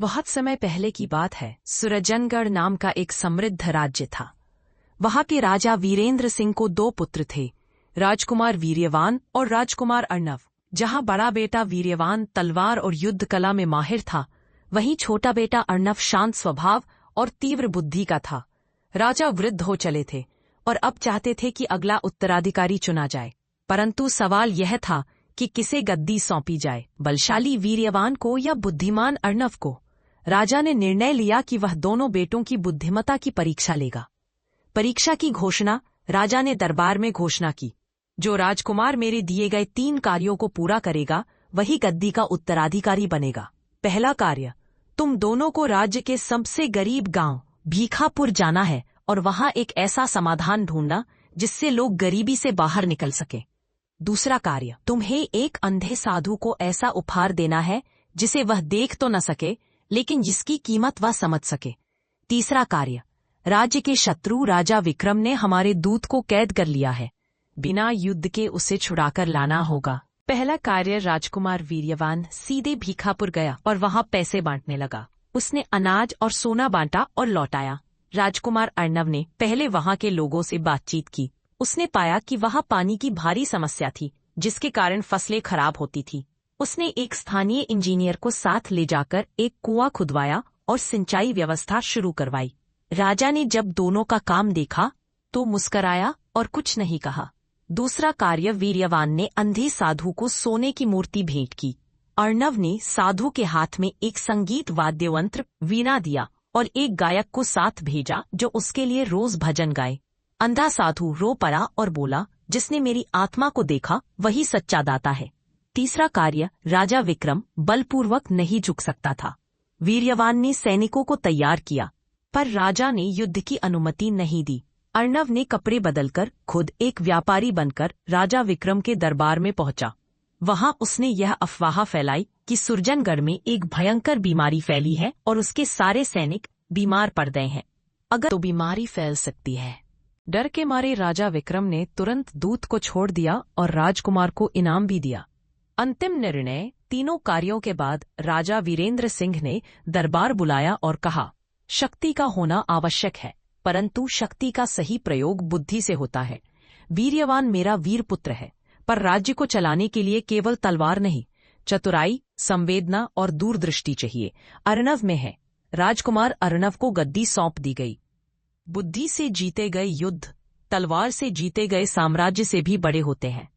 बहुत समय पहले की बात है। सुरजनगढ़ नाम का एक समृद्ध राज्य था। वहां के राजा वीरेंद्र सिंह को 2 पुत्र थे, राजकुमार वीर्यवान और राजकुमार अर्णव। जहां बड़ा बेटा वीर्यवान तलवार और युद्ध कला में माहिर था, वहीं छोटा बेटा अर्णव शांत स्वभाव और तीव्र बुद्धि का था। राजा वृद्ध हो चले थे और अब चाहते थे कि अगला उत्तराधिकारी चुना जाए, परंतु सवाल यह था कि किसे गद्दी सौंपी जाए, बलशाली वीर्यवान को या बुद्धिमान अर्णव को। राजा ने निर्णय लिया कि वह दोनों बेटों की बुद्धिमत्ता की परीक्षा लेगा। परीक्षा की घोषणा राजा ने दरबार में घोषणा की, जो राजकुमार मेरे दिए गए 3 कार्यों को पूरा करेगा, वही गद्दी का उत्तराधिकारी बनेगा। पहला कार्य, तुम दोनों को राज्य के सबसे गरीब गांव भीखापुर जाना है और वहां एक ऐसा समाधान ढूंढना जिससे लोग गरीबी से बाहर निकल सके। दूसरा कार्य, तुम्हें एक अंधे साधु को ऐसा उपहार देना है जिसे वह देख तो न सके, लेकिन जिसकी कीमत वह समझ सके। तीसरा कार्य, राज्य के शत्रु राजा विक्रम ने हमारे दूत को कैद कर लिया है, बिना युद्ध के उसे छुड़ाकर लाना होगा। पहला कार्य, राजकुमार वीर्यवान सीधे भीखापुर गया और वहां पैसे बांटने लगा। उसने अनाज और सोना बांटा और लौटाया। राजकुमार अर्णव ने पहले वहां के लोगों से बातचीत की। उसने पाया कि वहां पानी की भारी समस्या थी, जिसके कारण फसलें खराब होती थी। उसने एक स्थानीय इंजीनियर को साथ ले जाकर एक कुआं खुदवाया और सिंचाई व्यवस्था शुरू करवाई। राजा ने जब दोनों का काम देखा तो मुस्कराया और कुछ नहीं कहा। दूसरा कार्य, वीर्यवान ने अंधे साधु को सोने की मूर्ति भेंट की। अर्णव ने साधु के हाथ में एक संगीत वाद्य यंत्र वीणा दिया और एक गायक को साथ भेजा जो उसके लिए रोज भजन गाए। अंधा साधु रो पड़ा और बोला, जिसने मेरी आत्मा को देखा वही सच्चा दाता है। तीसरा कार्य, राजा विक्रम बलपूर्वक नहीं झुक सकता था। वीर्यवान ने सैनिकों को तैयार किया, पर राजा ने युद्ध की अनुमति नहीं दी। अर्णव ने कपड़े बदलकर खुद एक व्यापारी बनकर राजा विक्रम के दरबार में पहुंचा। वहां उसने यह अफवाह फैलाई कि सुरजनगढ़ में एक भयंकर बीमारी फैली है और उसके सारे सैनिक बीमार पड़ गए हैं। अगर तो बीमारी फैल सकती है। डर के मारे राजा विक्रम ने तुरंत दूत को छोड़ दिया और राजकुमार को इनाम भी दिया। अंतिम निर्णय, तीनों कार्यों के बाद राजा वीरेंद्र सिंह ने दरबार बुलाया और कहा, शक्ति का होना आवश्यक है, परंतु शक्ति का सही प्रयोग बुद्धि से होता है। वीर्यवान मेरा वीर पुत्र है, पर राज्य को चलाने के लिए केवल तलवार नहीं, चतुराई, संवेदना और दूरदृष्टि चाहिए। अर्णव में है। राजकुमार अर्णव को गद्दी सौंप दी गई। बुद्धि से जीते गए युद्ध तलवार से जीते गए साम्राज्य से भी बड़े होते हैं।